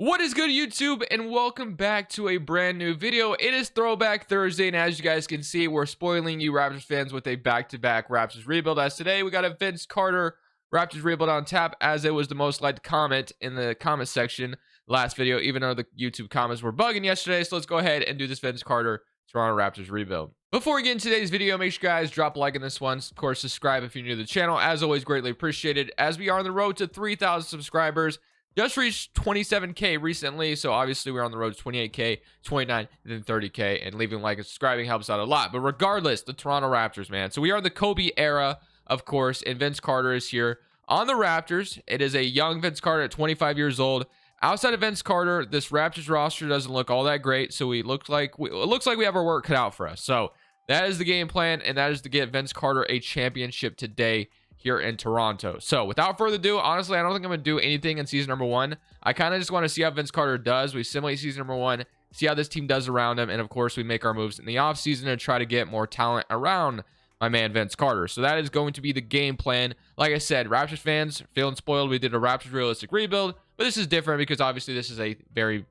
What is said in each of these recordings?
What is good, YouTube, and welcome back to a brand new video. It is Throwback Thursday, and as you guys can see, we're spoiling you Raptors fans with a back-to-back Raptors rebuild. As today, we got a Vince Carter Raptors rebuild on tap, as it was the most liked comment in the comment section last video, even though the YouTube comments were bugging yesterday. So let's go ahead and do this Vince Carter Toronto Raptors rebuild. Before we get into today's video, make sure you guys drop a like on this one. Of course, subscribe if you're new to the channel. As always, greatly appreciated, as we are on the road to 3,000 subscribers. Just reached 27k recently, so obviously we're on the road to 28k, 29, and then 30k, and leaving a like and subscribing helps out a lot. But regardless, the Toronto Raptors, man. So we are in the Kobe era, of course, and Vince Carter is here on the Raptors. It is a young Vince Carter at 25 years old. Outside of Vince Carter, this Raptors roster doesn't look all that great, so it looks like we have our work cut out for us. So that is the game plan, and that is to get Vince Carter a championship today here in Toronto. So without further ado, honestly, I don't think I'm going to do anything in season number one. I kind of just want to see how Vince Carter does. We simulate season number one, see how this team does around him, and of course we make our moves in the offseason to try to get more talent around my man Vince Carter. So that is going to be the game plan. Like I said, Raptors fans feeling spoiled. We did a Raptors realistic rebuild, but this is different because obviously this is a very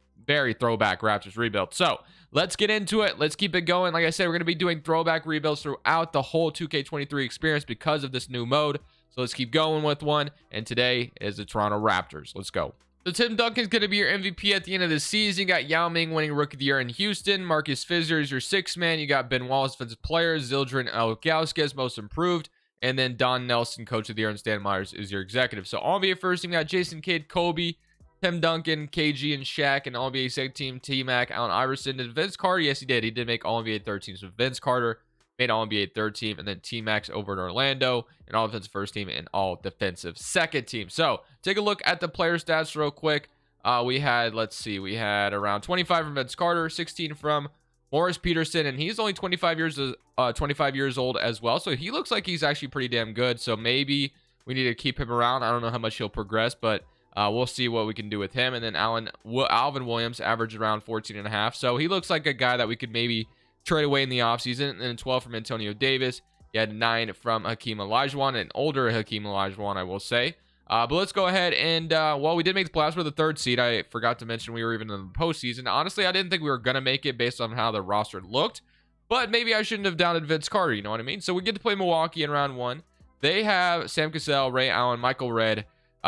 throwback Raptors rebuild. So let's get into it. Let's keep it going. Like I said, we're going to be doing throwback rebuilds throughout the whole 2K23 experience because of this new mode. So let's keep going with one. And today is the Toronto Raptors. Let's go. So Tim Duncan's going to be your MVP at the end of the season. You got Yao Ming winning Rookie of the Year in Houston. Marcus Fizer is your sixth man. You got Ben Wallace, defensive player. Zildjian Ilgauskas, most improved. And then Don Nelson, coach of the year. And Stan Myers is your executive. So all NBA first team, got Jason Kidd, Kobe, Tim Duncan, KG, and Shaq, and All-NBA second team, T-Mac, Allen Iverson. Did Vince Carter? Yes, he did. He did make All-NBA third team. So Vince Carter made All-NBA third team, and then T-Max over in Orlando, and All-Defensive first team, and All-Defensive second team. So take a look at the player stats real quick. We had around 25 from Vince Carter, 16 from Morris Peterson, and he's only 25 years old as well. So he looks like he's actually pretty damn good. So maybe we need to keep him around. I don't know how much he'll progress, but we'll see what we can do with him. And then Alvin Williams averaged around 14.5. So he looks like a guy that we could maybe trade away in the offseason. And then 12 from Antonio Davis. He had 9 from Hakeem Olajuwon, an older Hakeem Olajuwon, I will say. But let's go ahead and, well, we did make the playoffs with the third seed. I forgot to mention we were even in the postseason. Honestly, I didn't think we were going to make it based on how the roster looked. But maybe I shouldn't have doubted Vince Carter, you know what I mean? So we get to play Milwaukee in round one. They have Sam Cassell, Ray Allen, Michael Redd,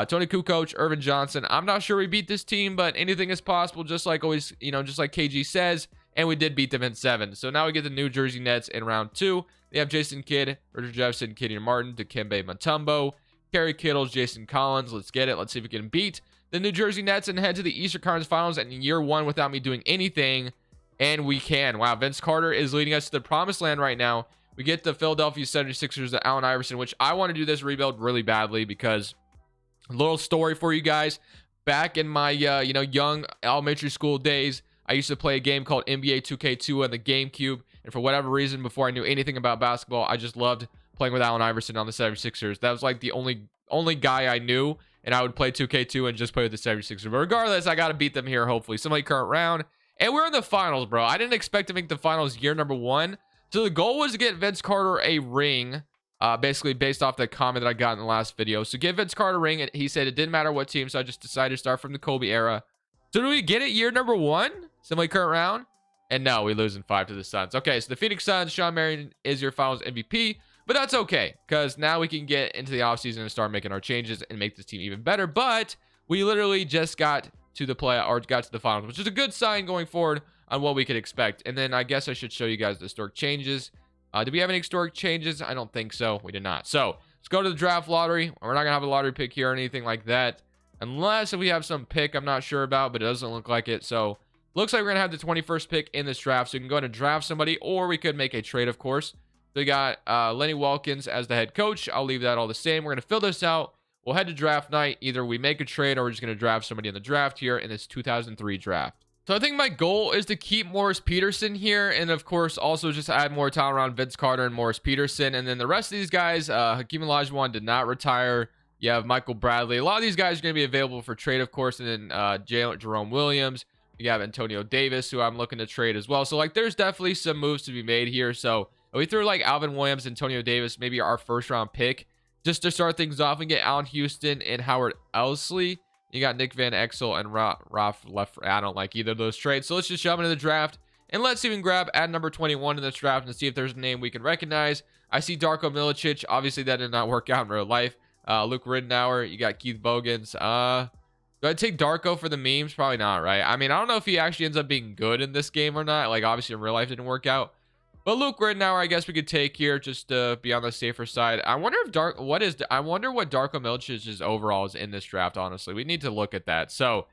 Tony Kukoc, Irvin Johnson. I'm not sure we beat this team, but anything is possible, just like always, just like KG says. And we did beat them in 7. So now we get the New Jersey Nets in round 2. They have Jason Kidd, Richard Jefferson, Kenyon Martin, Dikembe Mutombo, Kerry Kittles, Jason Collins. Let's get it. Let's see if we can beat the New Jersey Nets and head to the Eastern Conference Finals in year 1 without me doing anything. And we can. Wow, Vince Carter is leading us to the promised land right now. We get the Philadelphia 76ers, the Allen Iverson, which I want to do this rebuild really badly because a little story for you guys. Back in my, young elementary school days, I used to play a game called NBA 2K2 on the GameCube. And for whatever reason, before I knew anything about basketball, I just loved playing with Allen Iverson on the 76ers. That was like the only guy I knew. And I would play 2K2 and just play with the 76ers. But regardless, I got to beat them here, hopefully. Somebody current round. And we're in the finals, bro. I didn't expect to make the finals year number 1. So the goal was to get Vince Carter a ring. Basically based off the comment that I got in the last video. So give Vince Carter a ring. He said it didn't matter what team. So I just decided to start from the Kobe era. So do we get it year number 1? Similarly current round. And no, we lose in 5 to the Suns. Okay, so the Phoenix Suns, Shawn Marion is your finals MVP. But that's okay, because now we can get into the offseason and start making our changes and make this team even better. But we literally just got to the got to the finals, which is a good sign going forward on what we could expect. And then I guess I should show you guys the historic changes. Did we have any historic changes? I don't think so. We did not. So let's go to the draft lottery. We're not gonna have a lottery pick here or anything like that, unless if we have some pick I'm not sure about, but it doesn't look like it. So looks like we're gonna have the 21st pick in this draft. So you can go ahead and draft somebody, or we could make a trade, of course. So we got Lenny Wilkins as the head coach. I'll leave that all the same. We're gonna fill this out. We'll head to draft night. Either we make a trade, or we're just gonna draft somebody in the draft here in this 2003 draft. So I think my goal is to keep Morris Peterson here, and of course also just add more talent around Vince Carter and Morris Peterson. And then the rest of these guys, Hakeem Olajuwon did not retire. You have Michael Bradley. A lot of these guys are going to be available for trade, of course. And then Jerome Williams. You have Antonio Davis, who I'm looking to trade as well. So like there's definitely some moves to be made here. So we threw like Alvin Williams, Antonio Davis, maybe our first round pick, just to start things off and get Allen Houston and Howard Elsley. You got Nick Van Exel and Ralph left. I don't like either of those trades. So let's just jump into the draft. And let's even grab at number 21 in this draft and see if there's a name we can recognize. I see Darko Milicic. Obviously, that did not work out in real life. Luke Ridnour. You got Keith Bogans. Do I take Darko for the memes? Probably not, right? I mean, I don't know if he actually ends up being good in this game or not. Like, obviously, in real life, didn't work out. But Luke Ridnour, I guess we could take here just to be on the safer side. I wonder if I wonder what Darko Milicic's overall is in this draft, honestly. We need to look at that. So,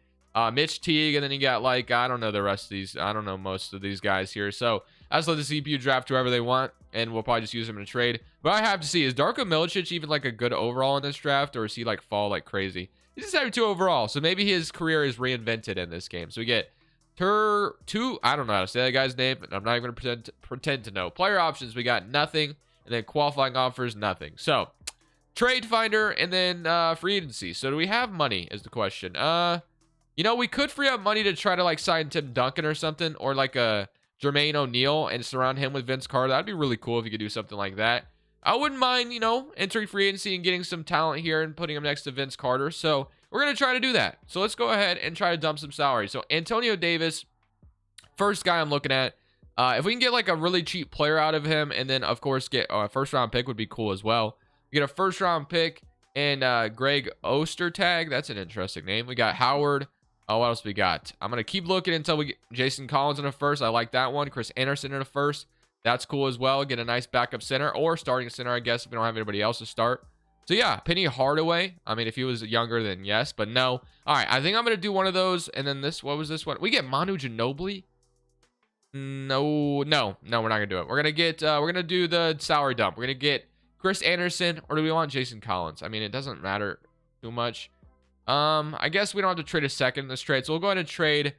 Mitch Teague, and then you got, like, I don't know the rest of these. I don't know most of these guys here. So, I just let the CPU draft whoever they want, and we'll probably just use them in a trade. But I have to see, is Darko Milicic even, like, a good overall in this draft, or is he, like, fall like crazy? He's just 72 overall, so maybe his career is reinvented in this game. So we get two, I don't know how to say that guy's name, and I'm not even going to pretend to know. Player options, we got nothing, and then qualifying offers, nothing. So, trade finder, and then free agency. So do we have money is the question. You know, we could free up money to try to, like, sign Tim Duncan or something, or like a Jermaine O'Neal and surround him with Vince Carter. That'd be really cool if you could do something like that. I wouldn't mind, you know, entering free agency and getting some talent here and putting him next to Vince Carter. So we're going to try to do that. So let's go ahead and try to dump some salary. So Antonio Davis, first guy I'm looking at. If we can get like a really cheap player out of him, and then of course get a first round pick would be cool as well. Get a first round pick and Greg Ostertag. That's an interesting name. We got Howard. Oh, what else we got? I'm going to keep looking until we get Jason Collins in a first. I like that one. Chris Anderson in a first. That's cool as well. Get a nice backup center or starting center, I guess, if we don't have anybody else to start. So, yeah, Penny Hardaway. I mean, if he was younger, then yes, but no. All right, I think I'm going to do one of those. And then this, what was this one? We get Manu Ginobili? No, we're not going to do it. We're going to do the salary dump. We're going to get Chris Anderson, or do we want Jason Collins? I mean, it doesn't matter too much. I guess we don't have to trade a second in this trade. So, we'll go ahead and trade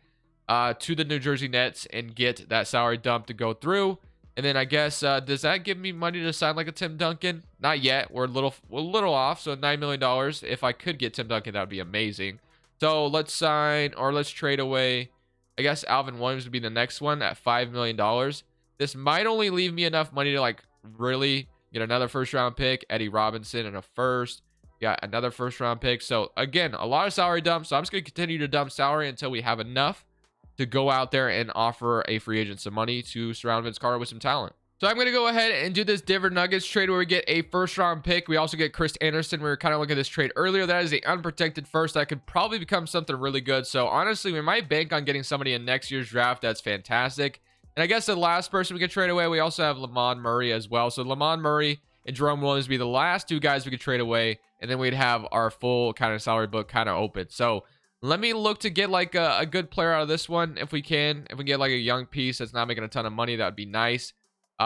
to the New Jersey Nets and get that salary dump to go through. And then I guess, does that give me money to sign like a Tim Duncan? Not yet. We're a little off. So $9 million. If I could get Tim Duncan, that would be amazing. So let's sign, or let's trade away. I guess Alvin Williams would be the next one at $5 million. This might only leave me enough money to like really get another first round pick, Eddie Robinson and a first. Got another first round pick. So again, a lot of salary dumps. So I'm just going to continue to dump salary until we have enough to go out there and offer a free agent some money to surround Vince Carter with some talent. So I'm going to go ahead and do this Denver Nuggets trade where we get a first round pick. We also get Chris Anderson. We were kind of looking at this trade earlier. That is the unprotected first. That could probably become something really good. So honestly, we might bank on getting somebody in next year's draft. That's fantastic. And I guess the last person we could trade away, we also have Lamond Murray as well. So Lamond Murray and Jerome Williams would be the last two guys we could trade away. And then we'd have our full kind of salary book kind of open. So let me look to get like a good player out of this one if we can. If we get like a young piece that's not making a ton of money, that would be nice.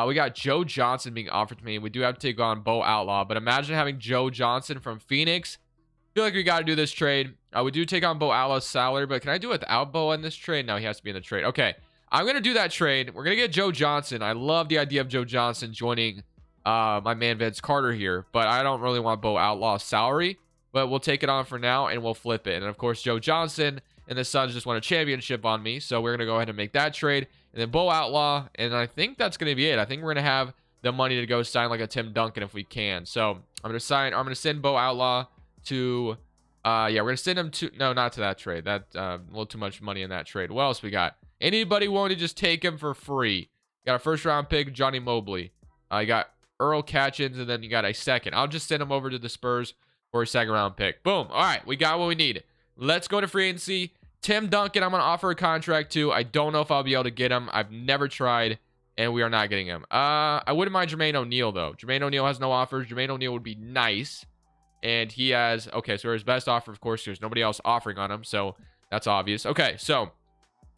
We got Joe Johnson being offered to me. We do have to take on Bo Outlaw, but imagine having Joe Johnson from Phoenix. I feel like we got to do this trade. We do take on Bo Outlaw's salary, but can I do it without Bo in this trade? No, he has to be in the trade. Okay, I'm going to do that trade. We're going to get Joe Johnson. I love the idea of Joe Johnson joining my man Vince Carter here, but I don't really want Bo Outlaw's salary. But we'll take it on for now, and we'll flip it. And, of course, Joe Johnson and the Suns just won a championship on me. So we're going to go ahead and make that trade. And then Bo Outlaw. And I think that's going to be it. I think we're going to have the money to go sign like a Tim Duncan if we can. So I'm going to send Bo Outlaw to, yeah, we're going to send him to, no, not to that trade. That, a little too much money in that trade. What else we got? Anybody willing to just take him for free? Got a first round pick, Johnny Mobley. You got Earl Catchins, and then you got a second. I'll just send him over to the Spurs for a second round pick. Boom. All right, we got what we need. Let's go to free agency. Tim Duncan, I'm going to offer a contract to. I don't know if I'll be able to get him. I've never tried, and we are not getting him. I wouldn't mind Jermaine O'Neal, though. Jermaine O'Neal has no offers. Jermaine O'Neal would be nice, and he has, okay, so his best offer, of course, there's nobody else offering on him, so that's obvious. Okay, so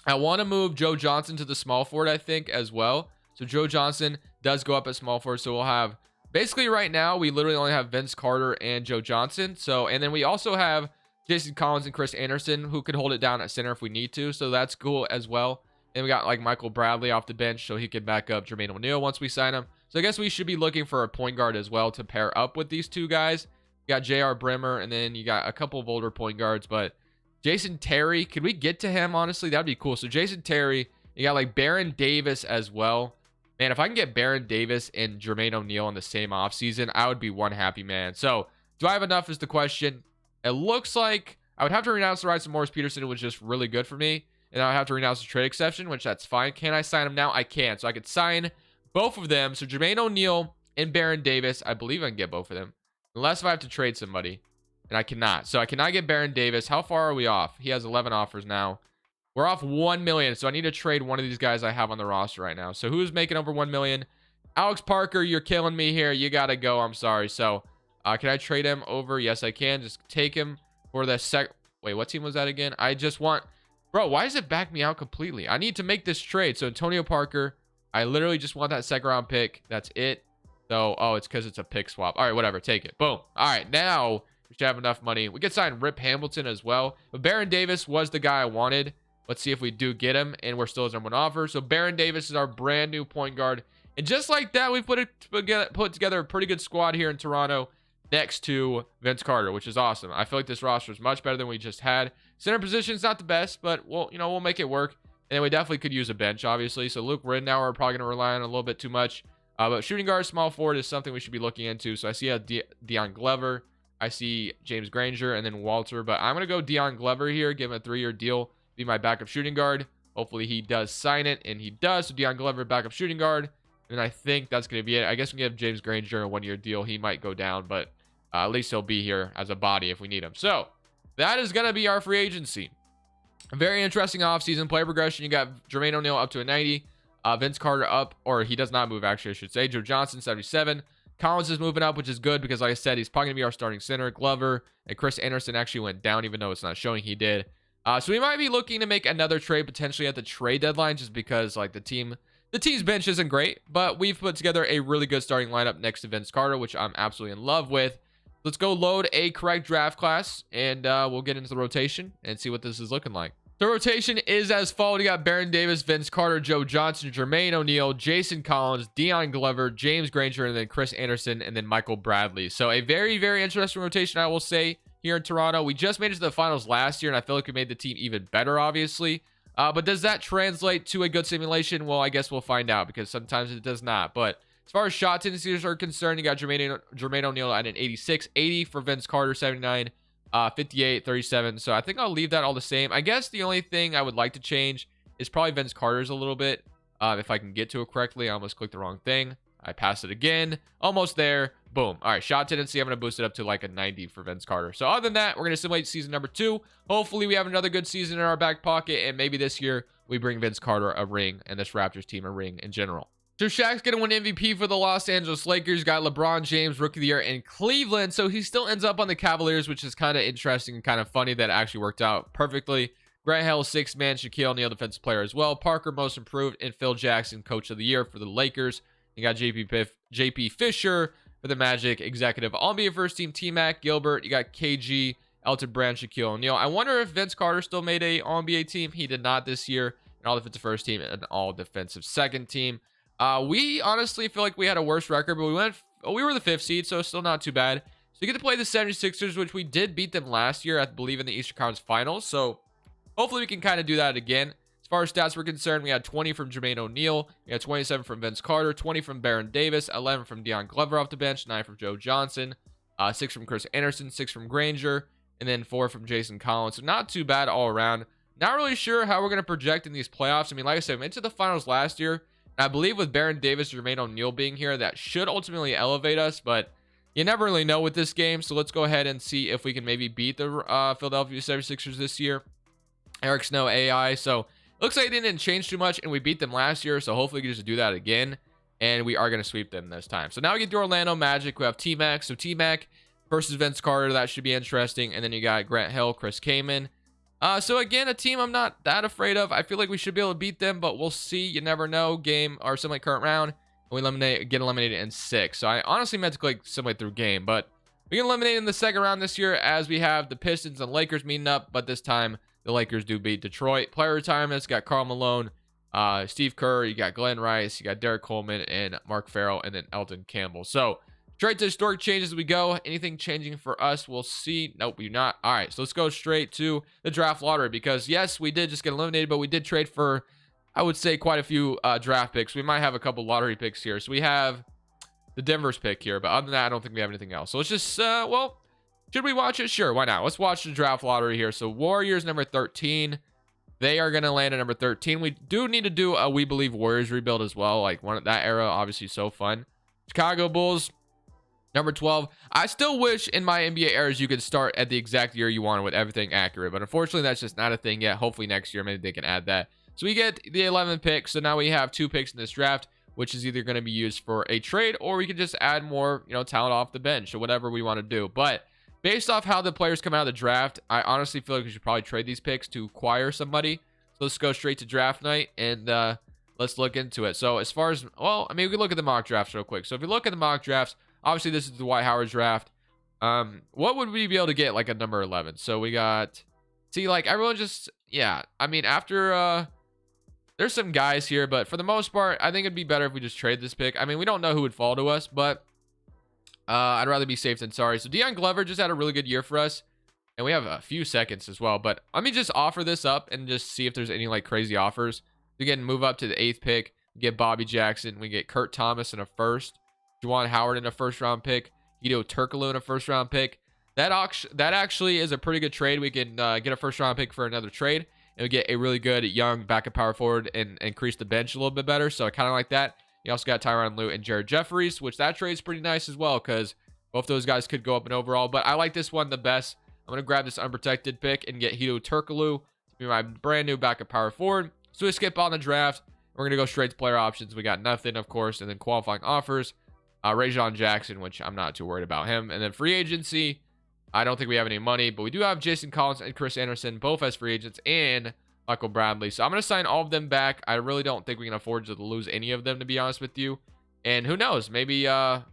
I want to move Joe Johnson to the small forward, I think, as well. So Joe Johnson does go up at small forward, so we'll have, basically right now, we literally only have Vince Carter and Joe Johnson. So, and then we also have Jason Collins and Chris Anderson who could hold it down at center if we need to. So that's cool as well. And we got like Michael Bradley off the bench so he could back up Jermaine O'Neal once we sign him. So I guess we should be looking for a point guard as well to pair up with these two guys. You got J.R. Brimmer, and then you got a couple of older point guards. But Jason Terry, could we get to him? Honestly, that'd be cool. So Jason Terry, you got like Baron Davis as well. Man, if I can get Baron Davis and Jermaine O'Neal in the same offseason, I would be one happy man. So, do I have enough is the question. It looks like I would have to renounce the rights of Morris Peterson, who was just really good for me. And I would have to renounce the trade exception, which that's fine. Can I sign him now? I can. So I could sign both of them. So Jermaine O'Neal and Baron Davis. I believe I can get both of them. Unless if I have to trade somebody. And I cannot. So I cannot get Baron Davis. How far are we off? He has 11 offers now. We're off 1 million. So I need to trade one of these guys I have on the roster right now. So who's making over 1 million? Alex Parker, you're killing me here. You got to go. I'm sorry. So can I trade him over? Yes, I can. Just take him for the Wait, what team was that again? I just want... Bro, why does it back me out completely? I need to make this trade. So Antonio Parker, I literally just want that second round pick. That's it. So, oh, it's because it's a pick swap. All right, whatever. Take it. Boom. All right, now we should have enough money. We could sign Rip Hamilton as well. But Baron Davis was the guy I wanted. Let's see if we do get him. And we're still his number one offer. So Baron Davis is our brand new point guard. And just like that, we put together a pretty good squad here in Toronto next to Vince Carter, which is awesome. I feel like this roster is much better than we just had. Center position's not the best, but we'll make it work. And we definitely could use a bench, obviously. So Luke Ridnour, we're probably going to rely on a little bit too much. But shooting guard, small forward is something we should be looking into. So I see Dion Glover. I see James Granger and then Walter. But I'm going to go Dion Glover here, give him a 3-year deal, be my backup shooting guard. Hopefully he does sign it, and he does. So Dion Glover, backup shooting guard. And I think that's going to be it. I guess we can give James Granger a 1-year deal. He might go down, but at least he'll be here as a body if we need him. So that is going to be our free agency. A very interesting offseason. Player progression, you got Jermaine O'Neal up to a 90. Vince Carter up, or he does not move, actually, I should say. Joe Johnson, 77. Collins is moving up, which is good because, like I said, he's probably going to be our starting center. Glover and Chris Anderson actually went down, even though it's not showing he did. So we might be looking to make another trade potentially at the trade deadline just because, like, the team's bench isn't great, but we've put together a really good starting lineup next to Vince Carter, which I'm absolutely in love with. Let's go load a correct draft class, and we'll get into the rotation and see what this is looking like. The rotation is as follows. You got Baron Davis, Vince Carter, Joe Johnson, Jermaine O'Neal, Jason Collins, Dion Glover, James Granger, and then Chris Anderson, and then Michael Bradley. So a very, very interesting rotation, I will say, here in Toronto. We just made it to the finals last year, and I feel like we made the team even better, obviously. But does that translate to a good simulation? Well, I guess we'll find out because sometimes it does not. But as far as shot tendencies are concerned, you got Jermaine O'Neal at an 86, 80 for Vince Carter, 79. 58, 37. So I think I'll leave that all the same. I guess the only thing I would like to change is probably Vince Carter's a little bit. If I can get to it correctly. I almost clicked the wrong thing. I passed it again. Almost there. Boom. All right. Shot tendency. I'm going to boost it up to like a 90 for Vince Carter. So other than that, we're going to simulate season number 2. Hopefully we have another good season in our back pocket. And maybe this year we bring Vince Carter a ring and this Raptors team a ring in general. So Shaq's going to win MVP for the Los Angeles Lakers. Got LeBron James, Rookie of the Year in Cleveland. So he still ends up on the Cavaliers, which is kind of interesting and kind of funny that it actually worked out perfectly. Grant Hill, 6th man. Shaquille O'Neal, Defensive Player as well. Parker, Most Improved. And Phil Jackson, Coach of the Year for the Lakers. You got JP Fisher for the Magic, Executive All-NBA First Team. T-Mac, Gilbert. You got KG, Elton Brand, Shaquille O'Neal. I wonder if Vince Carter still made a All-NBA team. He did not this year. An All-Defensive First Team and an All-Defensive Second Team. We honestly feel like we had a worse record, but we were the 5th seed, so still not too bad. So you get to play the 76ers, which we did beat them last year, I believe, in the Eastern Conference Finals. So hopefully we can kind of do that again. As far as stats were concerned, we had 20 from Jermaine O'Neal, we had 27 from Vince Carter, 20 from Baron Davis, 11 from Dion Glover off the bench, 9 from Joe Johnson, 6 from Chris Anderson, 6 from Granger, and then 4 from Jason Collins. So not too bad all around. Not really sure how we're going to project in these playoffs. I mean, like I said, we went to the finals last year. I believe with Baron Davis and Jermaine O'Neal being here, that should ultimately elevate us, but you never really know with this game. So let's go ahead and see if we can maybe beat the Philadelphia 76ers this year. Eric Snow, AI. So looks like it didn't change too much, and we beat them last year. So hopefully we can just do that again, and we are going to sweep them this time. So now we get to Orlando Magic. We have T-Mac. So T-Mac versus Vince Carter. That should be interesting. And then you got Grant Hill, Chris Kaman. So again, a team I'm not that afraid of. I feel like we should be able to beat them, but we'll see. You never know. Game or something like current round. We get eliminated in 6. So I honestly meant to click simulate through game, but we get eliminated in the second round this year as we have the Pistons and Lakers meeting up, but this time the Lakers do beat Detroit. Player retirements, got Karl Malone, Steve Kerr, you got Glenn Rice, you got Derek Coleman, and Mark Farrell, and then Elton Campbell. So straight to historic changes as we go. Anything changing for us, we'll see. Nope, we're not. All right, so let's go straight to the draft lottery because, yes, we did just get eliminated, but we did trade for, I would say, quite a few draft picks. We might have a couple lottery picks here. So we have the Denver's pick here, but other than that, I don't think we have anything else. So let's just, Should we watch it? Sure, why not? Let's watch the draft lottery here. So Warriors number 13. They are going to land at number 13. We do need to do a We Believe Warriors rebuild as well. Like that era, obviously so fun. Chicago Bulls, number 12. I still wish in my NBA eras you could start at the exact year you wanted with everything accurate. But unfortunately, that's just not a thing yet. Hopefully next year, maybe they can add that. So we get the 11th pick. So now we have 2 picks in this draft, which is either going to be used for a trade or we can just add more, talent off the bench or whatever we want to do. But based off how the players come out of the draft, I honestly feel like we should probably trade these picks to acquire somebody. So let's go straight to draft night and let's look into it. So as far as, well, I mean, we can look at the mock drafts real quick. So if you look at the mock drafts, obviously this is the Dwight Howard draft. What would we be able to get like a number 11? So we got, see, like everyone just, yeah. I mean, after, there's some guys here, but for the most part, I think it'd be better if we just trade this pick. I mean, we don't know who would fall to us, but I'd rather be safe than sorry. So Deion Glover just had a really good year for us. And we have a few seconds as well. But let me just offer this up and just see if there's any like crazy offers. Again, move up to the 8th pick. We get Bobby Jackson. We get Kurt Thomas in a first. Juwan Howard in a first-round pick. Hedo Turkoglu in a first-round pick. That actually is a pretty good trade. We can get a first-round pick for another trade. And we get a really good young backup power forward and increase the bench a little bit better. So I kind of like that. You also got Tyronn Lue and Jared Jeffries, which that trade's pretty nice as well because both those guys could go up in overall. But I like this one the best. I'm going to grab this unprotected pick and get Hedo Turkoglu to be my brand new backup power forward. So we skip on the draft. We're going to go straight to player options. We got nothing, of course, and then qualifying offers. Rajon Jackson, which I'm not too worried about him. And then free agency, I don't think we have any money, but we do have Jason Collins and Chris Anderson, both as free agents, and Michael Bradley. So I'm going to sign all of them back. I really don't think we can afford to lose any of them, to be honest with you. And who knows? Maybe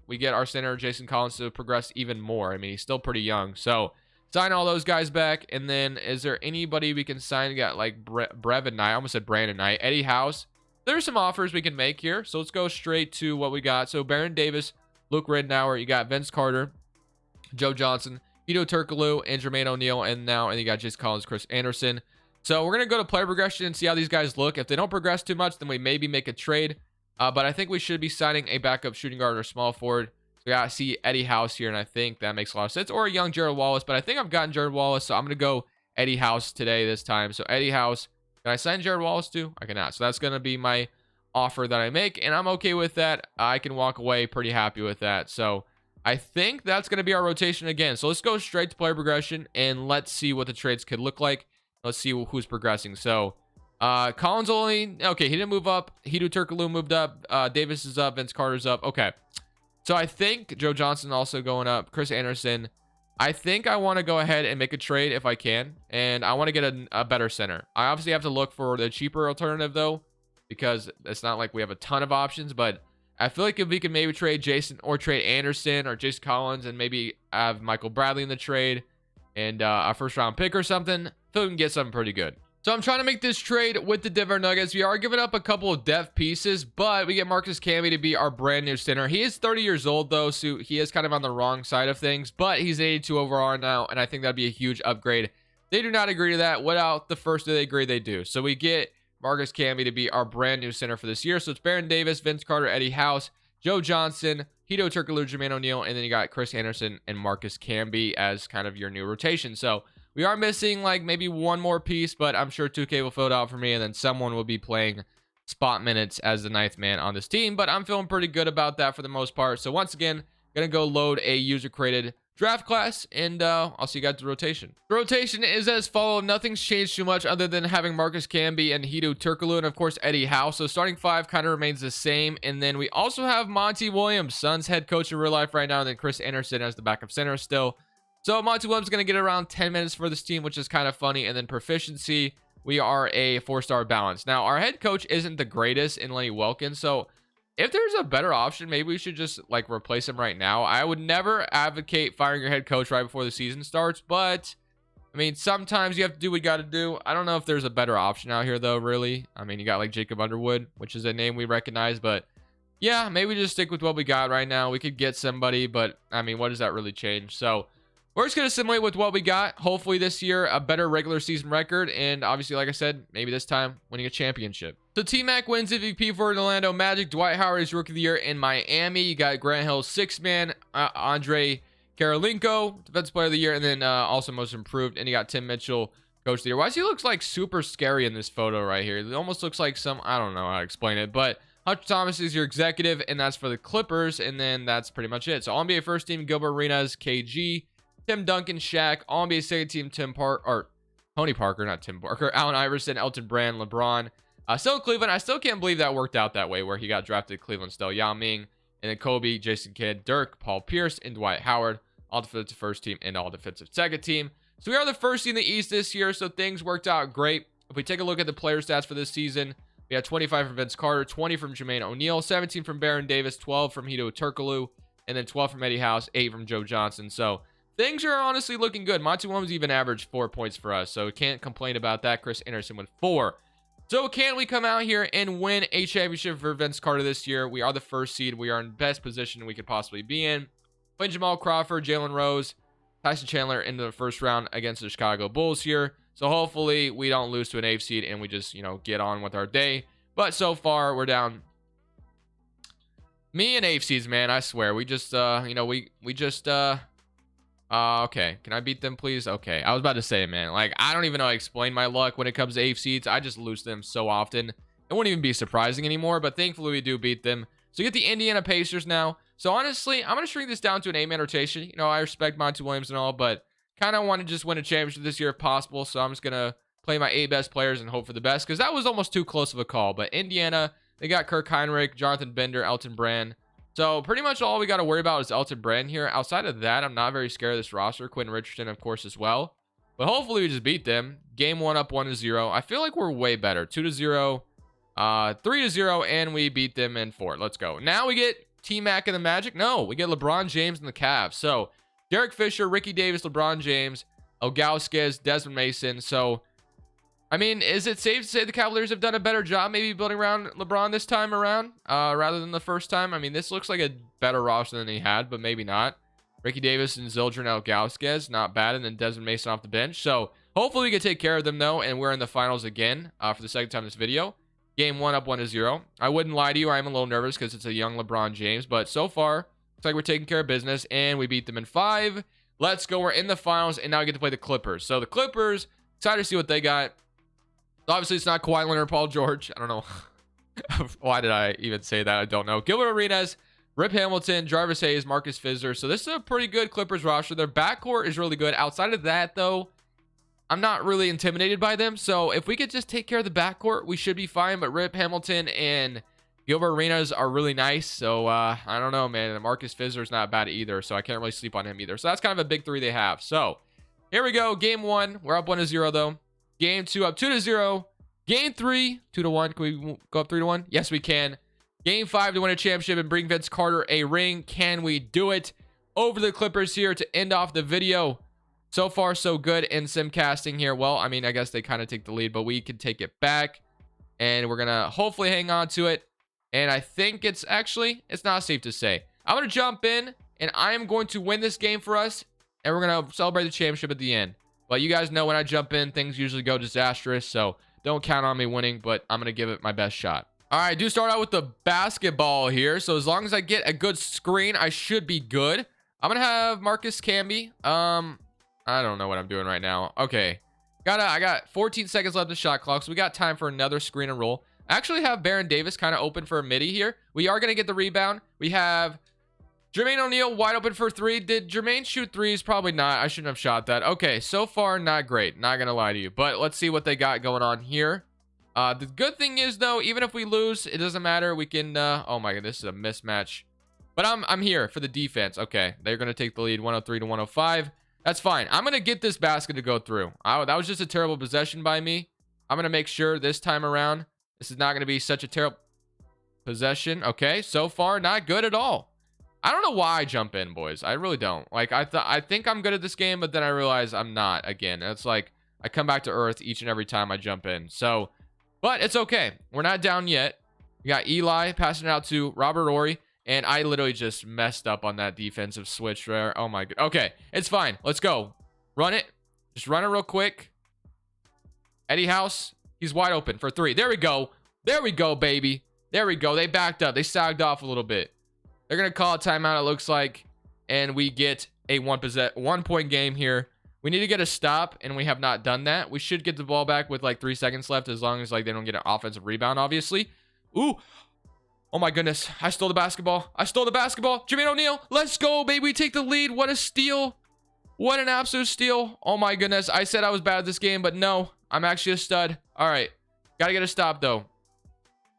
we get our center, Jason Collins, to progress even more. I mean, he's still pretty young. So sign all those guys back. And then is there anybody we can sign? We got like Brevin Knight. I almost said Brandon Knight. Eddie House. There's some offers we can make here. So let's go straight to what we got. So Baron Davis, Luke Ridnour. You got Vince Carter, Joe Johnson, Hedo Turkoglu, and Jermaine O'Neal. And you got Jason Collins, Chris Anderson. So we're going to go to player progression and see how these guys look. If they don't progress too much, then we maybe make a trade. But I think we should be signing a backup shooting guard or small forward. So yeah, I see Eddie House here, and I think that makes a lot of sense. Or a young Jared Wallace, but I think I've gotten Jared Wallace, so I'm going to go Eddie House today this time. So Eddie House. Can I sign Jared Wallace too? I cannot. So that's going to be my offer that I make, and I'm okay with that. I can walk away pretty happy with that. So I think that's going to be our rotation again. So let's go straight to player progression, and let's see what the trades could look like. Let's see who's progressing. So Collins only, okay, he didn't move up. Hedo Turkoglu moved up. Davis is up. Vince Carter's up. Okay. So I think Joe Johnson also going up. Chris Anderson. I think I want to go ahead and make a trade if I can. And I want to get a better center. I obviously have to look for the cheaper alternative though, because it's not like we have a ton of options. But I feel like if we can maybe trade Jason or trade Anderson or Jason Collins and maybe have Michael Bradley in the trade and a first round pick or something, I feel we can get something pretty good. So I'm trying to make this trade with the Denver Nuggets. We are giving up a couple of depth pieces, but we get Marcus Camby to be our brand new center. He is 30 years old though, so he is kind of on the wrong side of things, but he's 82 overall now, and I think that'd be a huge upgrade. They do not agree to that. Without the first they agree, they do. So we get Marcus Camby to be our brand new center for this year. So it's Baron Davis, Vince Carter, Eddie House, Joe Johnson, Hedo Turkoglu, Jermaine O'Neal, and then you got Chris Anderson and Marcus Camby as kind of your new rotation. So we are missing like maybe one more piece, but I'm sure 2K will fill it out for me, and then someone will be playing spot minutes as the 9th man on this team. But I'm feeling pretty good about that for the most part. So once again, gonna go load a user-created draft class, and I'll see you guys at the rotation. The rotation is as follows. Nothing's changed too much other than having Marcus Camby and Hedo Turkoglu, and of course Eddie House. So starting 5 kind of remains the same. And then we also have Monty Williams, Suns head coach in real life right now, and then Chris Anderson as the backup center still. So Monty Williams is going to get around 10 minutes for this team, which is kind of funny. And then proficiency, we are a 4-star balance. Now, our head coach isn't the greatest in Lenny Wilkins. So if there's a better option, maybe we should just like replace him right now. I would never advocate firing your head coach right before the season starts. But, I mean, sometimes you have to do what you got to do. I don't know if there's a better option out here, though, really. I mean, you got like Jacob Underwood, which is a name we recognize. But yeah, maybe just stick with what we got right now. We could get somebody, but I mean, what does that really change? So we're just going to simulate with what we got. Hopefully this year, a better regular season record. And obviously, like I said, maybe this time winning a championship. So T-Mac wins MVP for the Orlando Magic. Dwight Howard is Rookie of the Year in Miami. You got Grant Hill, 6-man. Andre Karolinko, defensive player of the year, and then also most improved. And you got Tim Mitchell, coach of the year. Why does he looks like super scary in this photo right here? It almost looks like some, I don't know how to explain it, but Hunter Thomas is your executive, and that's for the Clippers, and then that's pretty much it. So All-NBA first team, Gilbert Arenas, KG, Tim Duncan, Shaq, All-NBA second team, Tony Parker, not Tim Parker, Allen Iverson, Elton Brand, LeBron. Still in Cleveland. I still can't believe that worked out that way, where he got drafted to Cleveland still. Yao Ming, and then Kobe, Jason Kidd, Dirk, Paul Pierce, and Dwight Howard. All defensive first team and all defensive second team. So we are the first in the East this year, so things worked out great. If we take a look at the player stats for this season, we had 25 from Vince Carter, 20 from Jermaine O'Neal, 17 from Baron Davis, 12 from Hito Turkoglu, and then 12 from Eddie House, 8 from Joe Johnson. So things are honestly looking good. Monty Williams even averaged 4 points for us, so can't complain about that. Chris Anderson with 4. So can we come out here and win a championship for Vince Carter this year? We are the first seed. We are in best position we could possibly be in. Playing Jamal Crawford, Jalen Rose, Tyson Chandler into the first round against the Chicago Bulls here. So hopefully we don't lose to an 8th seed and we just, get on with our day. But so far we're down. Me and 8th seeds, man, I swear. We just, okay. Can I beat them, please? Okay. I was about to say, man, like, I don't even know how to explain my luck when it comes to 8th seeds. I just lose them so often. It wouldn't even be surprising anymore, but thankfully we do beat them. So you get the Indiana Pacers now. So honestly, I'm going to shrink this down to an 8-man rotation. I respect Monty Williams and all, but kind of want to just win a championship this year if possible. So I'm just going to play my 8 best players and hope for the best, because that was almost too close of a call. But Indiana, they got Kirk Heinrich, Jonathan Bender, Elton Brand. So pretty much all we got to worry about is Elton Brand here. Outside of that, I'm not very scared of this roster. Quentin Richardson, of course, as well. But hopefully we just beat them. Game 1 up 1-0. I feel like we're way better. 2-0, 3-0, and we beat them in 4. Let's go. Now we get T-Mac and the Magic. No, we get LeBron James and the Cavs. So Derek Fisher, Ricky Davis, LeBron James, Ilgauskas, Desmond Mason. So, I mean, is it safe to say the Cavaliers have done a better job maybe building around LeBron this time around rather than the first time? I mean, this looks like a better roster than he had, but maybe not. Ricky Davis and Zildjian and Ilgauskas, not bad. And then Desmond Mason off the bench. So hopefully we can take care of them, though, and we're in the finals again for the second time in this video. Game 1 up 1-0. I wouldn't lie to you. I'm a little nervous because it's a young LeBron James. But so far, looks like we're taking care of business. And we beat them in 5. Let's go. We're in the finals. And now we get to play the Clippers. So the Clippers, excited to see what they got. Obviously, it's not Kawhi Leonard or Paul George. I don't know. Why did I even say that? I don't know. Gilbert Arenas, Rip Hamilton, Jarvis Hayes, Marcus Fizer. So this is a pretty good Clippers roster. Their backcourt is really good. Outside of that, though, I'm not really intimidated by them. So if we could just take care of the backcourt, we should be fine. But Rip Hamilton and Gilbert Arenas are really nice. So I don't know, man. And Marcus Fizer is not bad either. So I can't really sleep on him either. So that's kind of a big 3 they have. So here we go. Game 1. We're up 1-0, though. Game 2 up 2-0. Game 3, 2-1. Can we go up 3-1? Yes, we can. Game 5 to win a championship and bring Vince Carter a ring. Can we do it? Over the Clippers here to end off the video. So far, so good in simcasting here. Well, I mean, I guess they kind of take the lead, but we can take it back. And we're going to hopefully hang on to it. And I think it's not safe to say. I'm going to jump in, and I am going to win this game for us. And we're going to celebrate the championship at the end. But you guys know when I jump in, things usually go disastrous. So don't count on me winning, but I'm going to give it my best shot. All right, I do start out with the basketball here. So as long as I get a good screen, I should be good. I'm going to have Marcus Camby. I don't know what I'm doing right now. Okay. I got 14 seconds left in the shot clock, so we got time for another screen and roll. I actually have Baron Davis kind of open for a midi here. We are going to get the rebound. We have Jermaine O'Neal wide open for 3. Did Jermaine shoot 3s? Probably not. I shouldn't have shot that. Okay, so far, not great. Not going to lie to you. But let's see what they got going on here. The good thing is, though, even if we lose, it doesn't matter. We can... oh, my God, this is a mismatch. But I'm here for the defense. Okay, they're going to take the lead 103-105. That's fine. I'm going to get this basket to go through. That was just a terrible possession by me. I'm going to make sure this time around, this is not going to be such a terrible possession. Okay, so far, not good at all. I don't know why I jump in, boys. I really don't. Like, I think I'm good at this game, but then I realize I'm not again. It's like I come back to earth each and every time I jump in. So, but it's okay. We're not down yet. We got Eli passing it out to Robert Horry. And I literally just messed up on that defensive switch there. Oh, my God. Okay, it's fine. Let's go. Run it. Just run it real quick. Eddie House, he's wide open for 3. There we go. There we go, baby. There we go. They backed up. They sagged off a little bit. They're going to call a timeout, it looks like. And we get a 1-point game here. We need to get a stop, and we have not done that. We should get the ball back with like 3 seconds left, as long as like they don't get an offensive rebound, obviously. Ooh. Oh my goodness. I stole the basketball. I stole the basketball. Jermaine O'Neal. Let's go, baby. We take the lead. What a steal. What an absolute steal. Oh my goodness. I said I was bad at this game, but no. I'm actually a stud. All right. Gotta get a stop, though.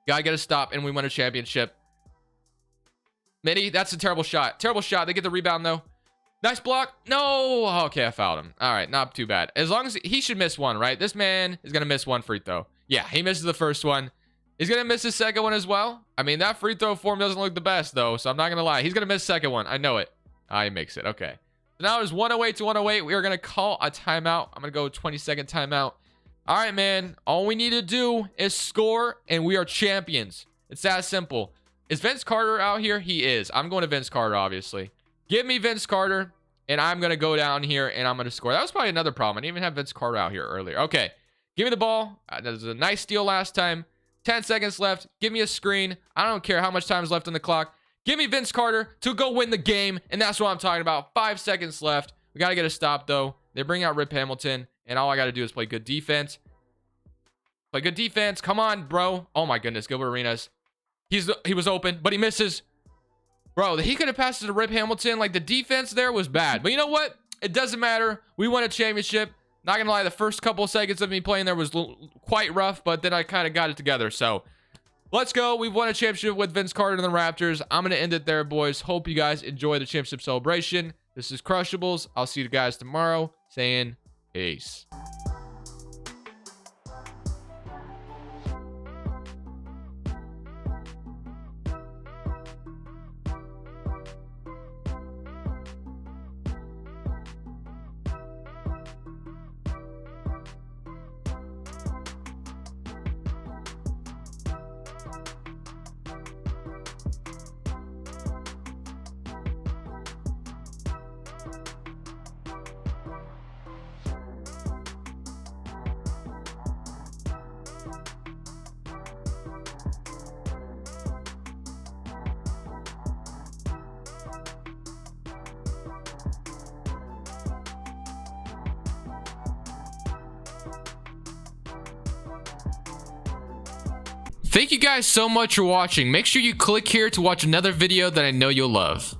Gotta get a stop, and we win a championship. Midi, that's a terrible shot. Terrible shot. They get the rebound, though. Nice block. No. Okay, I fouled him. All right, not too bad. As long as he should miss one, right? This man is going to miss one free throw. Yeah, he misses the first one. He's going to miss his second one as well. I mean, that free throw form doesn't look the best, though, so I'm not going to lie. He's going to miss the second one. I know it. He makes it. Okay. So now it's 108 to 108. We are going to call a timeout. I'm going to go 20-second timeout. All right, man. All we need to do is score, and we are champions. It's that simple. Is Vince Carter out here? He is. I'm going to Vince Carter, obviously. Give me Vince Carter, and I'm going to go down here, and I'm going to score. That was probably another problem. I didn't even have Vince Carter out here earlier. Okay. Give me the ball. That was a nice steal last time. 10 seconds left. Give me a screen. I don't care how much time is left on the clock. Give me Vince Carter to go win the game, and that's what I'm talking about. 5 seconds left. We got to get a stop, though. They bring out Rip Hamilton, and all I got to do is play good defense. Play good defense. Come on, bro. Oh, my goodness. Gilbert Arenas. He was open, but he misses. Bro, he could have passed it to Rip Hamilton. Like, the defense there was bad. But you know what? It doesn't matter. We won a championship. Not going to lie, the first couple of seconds of me playing there was quite rough, but then I kind of got it together. So, let's go. We've won a championship with Vince Carter and the Raptors. I'm going to end it there, boys. Hope you guys enjoy the championship celebration. This is Crushables. I'll see you guys tomorrow. Saying peace. Thank you guys so much for watching. Make sure you click here to watch another video that I know you'll love.